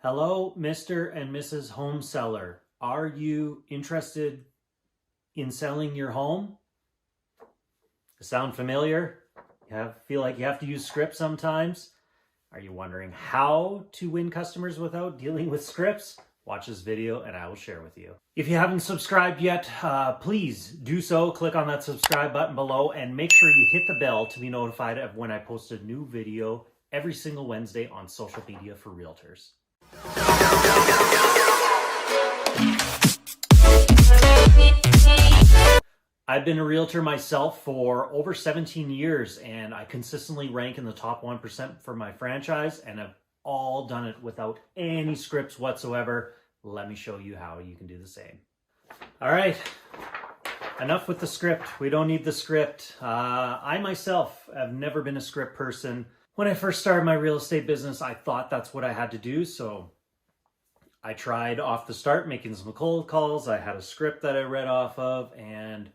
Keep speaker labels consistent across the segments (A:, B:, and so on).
A: Hello, Mr. and Mrs. Home Seller. Are you interested in selling your home? Sound familiar? Feel like you have to use script sometimes? Are you wondering how to win customers without dealing with scripts? Watch this video and I will share with you. If you haven't subscribed yet, please do so. Click on that subscribe button below and make sure you hit the bell to be notified of when I post a new video every single Wednesday on social media for realtors. I've been a realtor myself for over 17 years and I consistently rank in the top 1% for my franchise, and I've all done it without any scripts whatsoever. Let me show you how you can do the same. All right, enough with the script. We don't need the script. I myself have never been a script person. When I first started my real estate business, I thought that's what I had to do. So I tried off the start making some cold calls. I had a script that I read off of, and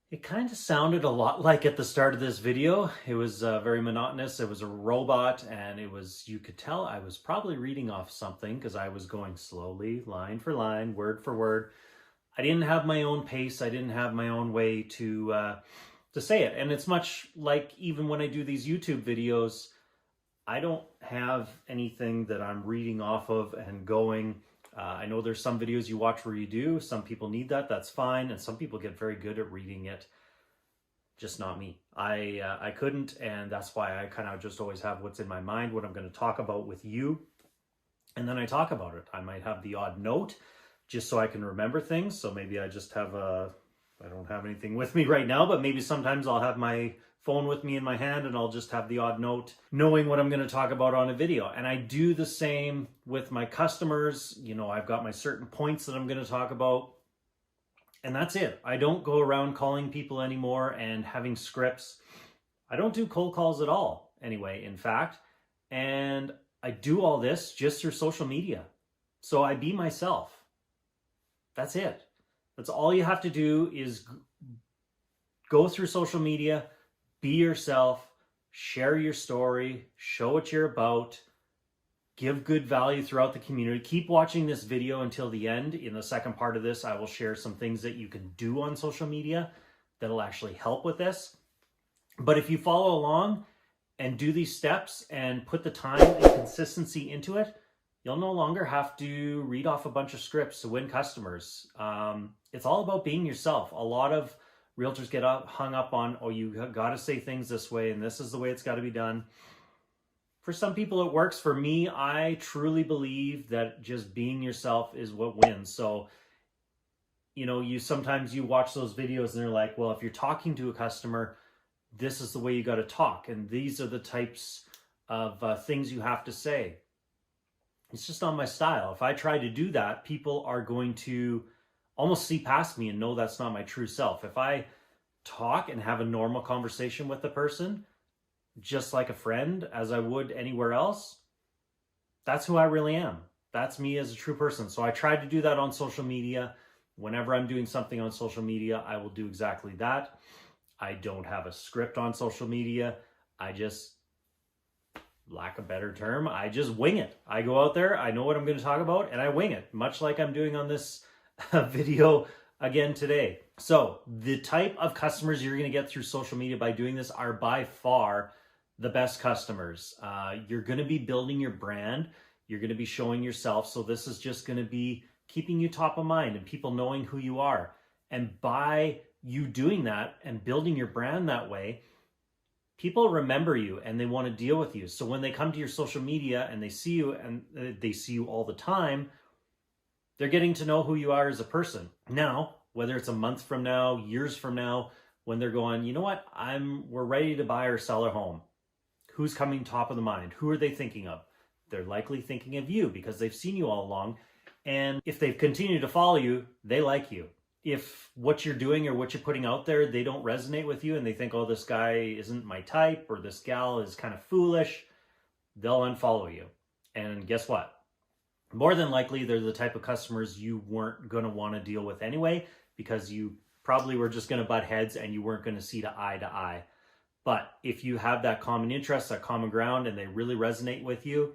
A: it kind of sounded a lot like at the start of this video. It was very monotonous. It was a robot, and you could tell I was probably reading off something because I was going slowly, line for line, word for word. I didn't have my own pace. I didn't have my own way to say it. And it's much like even when I do these YouTube videos, I don't have anything that I'm reading off of and going. I know there's some videos you watch where you do. Some people need that. That's fine. And some people get very good at reading it. Just not me. I couldn't. And that's why I kind of just always have what's in my mind, what I'm going to talk about with you. And then I talk about it. I might have the odd note just so I can remember things. So maybe I just have I don't have anything with me right now, but maybe sometimes I'll have my phone with me in my hand and I'll just have the odd note knowing what I'm going to talk about on a video. And I do the same with my customers. You know, I've got my certain points that I'm going to talk about, and that's it. I don't go around calling people anymore and having scripts. I don't do cold calls at all anyway, in fact. And I do all this just through social media. So I be myself. That's it. That's all you have to do is go through social media, be yourself, share your story, show what you're about, give good value throughout the community. Keep watching this video until the end. In the second part of this, I will share some things that you can do on social media that'll actually help with this. But if you follow along and do these steps and put the time and consistency into it, you'll no longer have to read off a bunch of scripts to win customers. It's all about being yourself. A lot of realtors get hung up on, oh, you got to say things this way and this is the way it's got to be done. For some people it works. For me, I truly believe that just being yourself is what wins. So, you know, sometimes you watch those videos and they're like, well, if you're talking to a customer, this is the way you got to talk. And these are the types of things you have to say. It's just not my style. If I try to do that, people are going to almost see past me and know that's not my true self. If I talk and have a normal conversation with the person, just like a friend, as I would anywhere else, that's who I really am. That's me as a true person. So I try to do that on social media. Whenever I'm doing something on social media, I will do exactly that. I don't have a script on social media. I just, lack of a better term, I just wing it. I go out there, I know what I'm going to talk about, and I wing it, much like I'm doing on this video again today. So the type of customers you're going to get through social media by doing this are by far the best customers. You're going to be building your brand. You're going to be showing yourself. So this is just going to be keeping you top of mind and people knowing who you are. And by you doing that and building your brand that way, people remember you and they want to deal with you. So when they come to your social media and they see you and they see you all the time, they're getting to know who you are as a person. Now, whether it's a month from now, years from now, when they're going, you know what, we're ready to buy or sell our home. Who's coming top of the mind? Who are they thinking of? They're likely thinking of you because they've seen you all along. And if they've continued to follow you, they like you. If what you're doing or what you're putting out there, they don't resonate with you and they think, oh, this guy isn't my type or this gal is kind of foolish, they'll unfollow you. And guess what? More than likely, they're the type of customers you weren't going to want to deal with anyway, because you probably were just going to butt heads and you weren't going to see eye to eye. But if you have that common interest, that common ground, and they really resonate with you,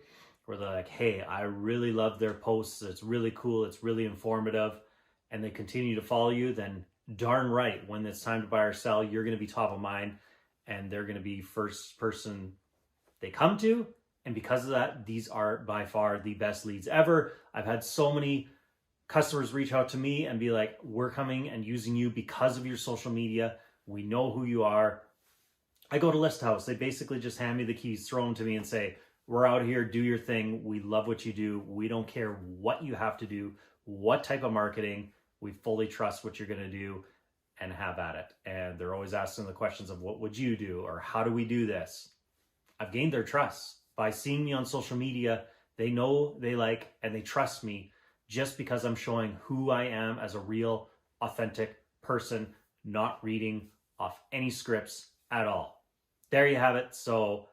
A: where they're like, hey, I really love their posts. It's really cool. It's really informative. And they continue to follow you, then darn right, when it's time to buy or sell, you're going to be top of mind and they're going to be first person they come to. And because of that, these are by far the best leads ever. I've had so many customers reach out to me and be like, we're coming and using you because of your social media. We know who you are. I go to List House. They basically just hand me the keys, throw them to me and say, we're out here, do your thing. We love what you do. We don't care what you have to do, what type of marketing. We fully trust what you're going to do and have at it. And they're always asking the questions of what would you do or how do we do this? I've gained their trust by seeing me on social media. They know, they like, and they trust me just because I'm showing who I am as a real, authentic person, not reading off any scripts at all. There you have it. So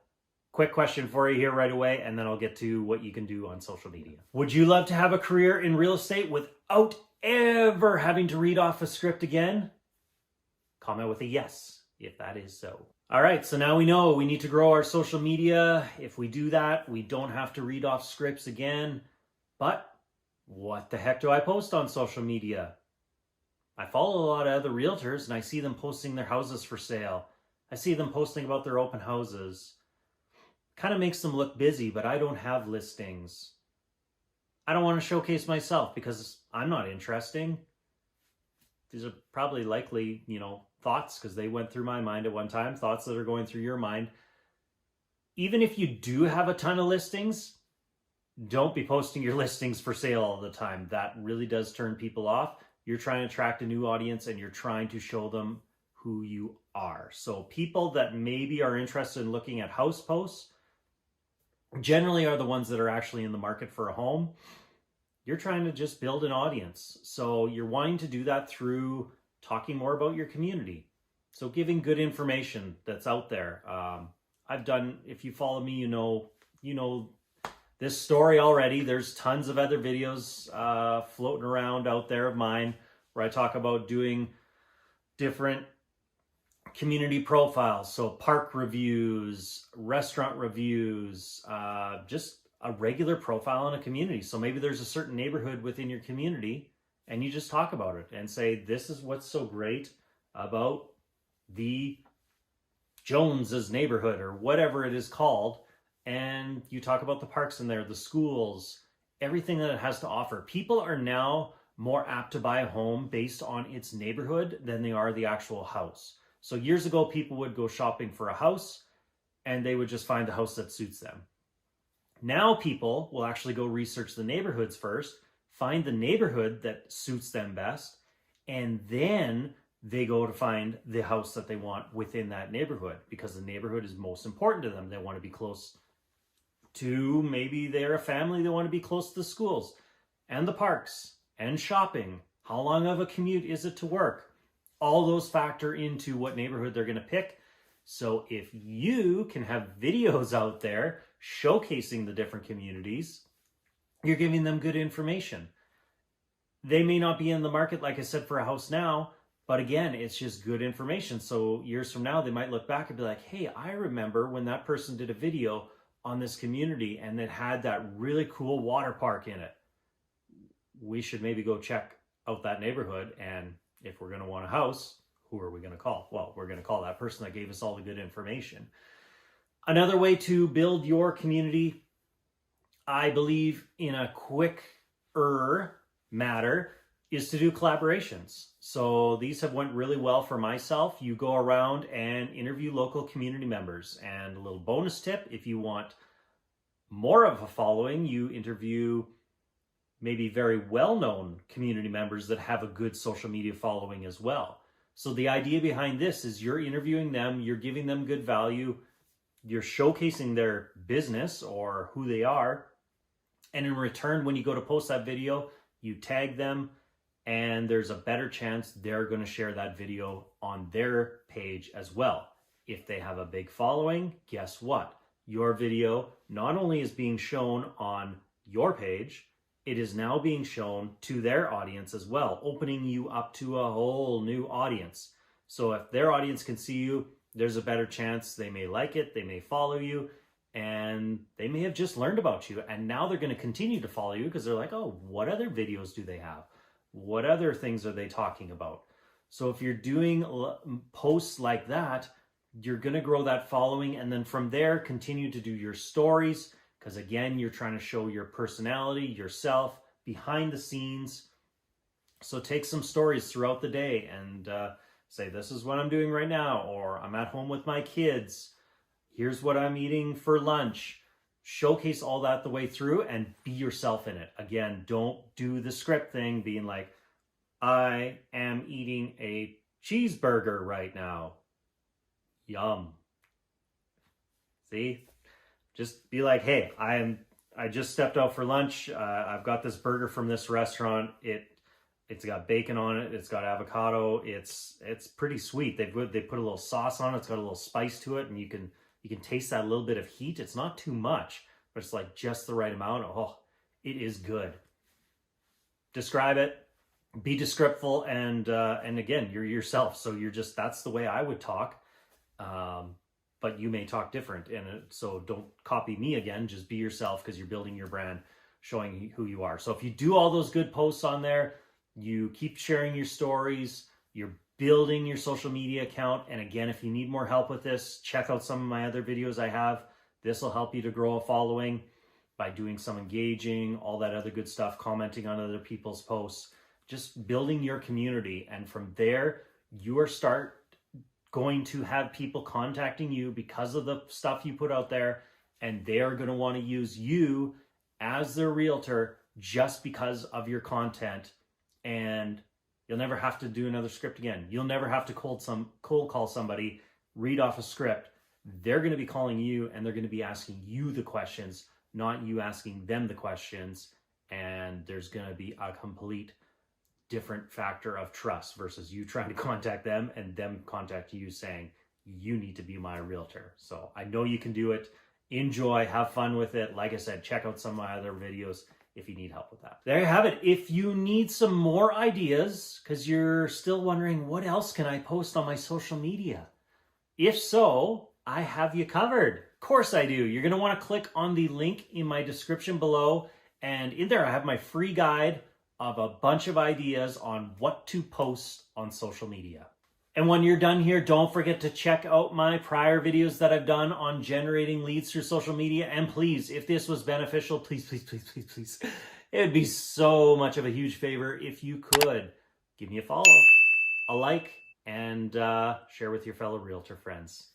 A: quick question for you here right away, and then I'll get to what you can do on social media. Would you love to have a career in real estate without ever having to read off a script again? Comment with a yes, if that is so. All right, so now we know we need to grow our social media. If we do that, we don't have to read off scripts again. But what the heck do I post on social media? I follow a lot of other realtors and I see them posting their houses for sale. I see them posting about their open houses. Kind of makes them look busy, but I don't have listings. I don't want to showcase myself because I'm not interesting. These are probably likely, thoughts because they went through my mind at one time, thoughts that are going through your mind. Even if you do have a ton of listings, don't be posting your listings for sale all the time. That really does turn people off. You're trying to attract a new audience and you're trying to show them who you are. So people that maybe are interested in looking at house posts generally are the ones that are actually in the market for a home. You're trying to just build an audience. So you're wanting to do that through talking more about your community. So giving good information that's out there. I've done, if you follow me, you know this story already. There's tons of other videos floating around out there of mine where I talk about doing different community profiles. So park reviews, restaurant reviews, just a regular profile in a community. So maybe there's a certain neighborhood within your community and you just talk about it and say, this is what's so great about the Jones's neighborhood or whatever it is called. And you talk about the parks in there, the schools, everything that it has to offer. People are now more apt to buy a home based on its neighborhood than they are the actual house. So years ago, people would go shopping for a house and they would just find the house that suits them. Now people will actually go research the neighborhoods first, find the neighborhood that suits them best, and then they go to find the house that they want within that neighborhood because the neighborhood is most important to them. They want to be close to, maybe they're a family, they want to be close to the schools and the parks and shopping. How long of a commute is it to work? All those factor into what neighborhood they're going to pick. So if you can have videos out there showcasing the different communities, you're giving them good information. They may not be in the market, like I said, for a house now, but again, it's just good information. So years from now, they might look back and be like, hey, I remember when that person did a video on this community and it had that really cool water park in it. We should maybe go check out that neighborhood. And if we're going to want a house, who are we going to call? Well, we're going to call that person that gave us all the good information. Another way to build your community, I believe in a quicker matter, is to do collaborations. So these have went really well for myself. You go around and interview local community members. And a little bonus tip, if you want more of a following, you interview maybe very well-known community members that have a good social media following as well. So the idea behind this is you're interviewing them, you're giving them good value, you're showcasing their business or who they are. And in return, when you go to post that video, you tag them and there's a better chance they're going to share that video on their page as well. If they have a big following, guess what? Your video not only is being shown on your page, it is now being shown to their audience as well, opening you up to a whole new audience. So if their audience can see you, there's a better chance they may like it, they may follow you, and they may have just learned about you, and now they're going to continue to follow you because they're like, oh, what other videos do they have? What other things are they talking about? So if you're doing posts like that, you're going to grow that following, and then from there continue to do your stories, because again, you're trying to show your personality, yourself, behind the scenes. So take some stories throughout the day and say, this is what I'm doing right now, or I'm at home with my kids. Here's what I'm eating for lunch. Showcase all that the way through and be yourself in it. Again, don't do the script thing, being like, I am eating a cheeseburger right now. Yum. See? Just be like, hey, I just stepped out for lunch. I've got this burger from this restaurant. It's got bacon on it. It's got avocado. It's pretty sweet. They put a little sauce on it. It's got a little spice to it, and you can taste that little bit of heat. It's not too much, but it's like just the right amount. Oh, it is good. Describe it. Be descriptive, and again, you're yourself. So that's the way I would talk. But you may talk different, and so don't copy me again. Just be yourself, because you're building your brand, showing who you are. So if you do all those good posts on there, you keep sharing your stories, you're building your social media account. And again, if you need more help with this, check out some of my other videos I have. This will help you to grow a following by doing some engaging, all that other good stuff, commenting on other people's posts, just building your community. And from there, you start going to have people contacting you because of the stuff you put out there, and they're going to want to use you as their realtor just because of your content. And you'll never have to do another script again. You'll never have to cold call somebody, read off a script. They're going to be calling you, and they're going to be asking you the questions, not you asking them the questions. And there's going to be a complete different factor of trust versus you trying to contact them and them contact you saying, you need to be my realtor. So I know you can do it. Enjoy, have fun with it. Like I said, check out some of my other videos if you need help with that. There you have it. If you need some more ideas, because you're still wondering, what else can I post on my social media? If so, I have you covered. Of course I do. You're going to want to click on the link in my description below. And in there, I have my free guide of a bunch of ideas on what to post on social media. And when you're done here, don't forget to check out my prior videos that I've done on generating leads through social media. And please, if this was beneficial, please, please, please, please, please, it would be so much of a huge favor if you could give me a follow, a like, and share with your fellow realtor friends.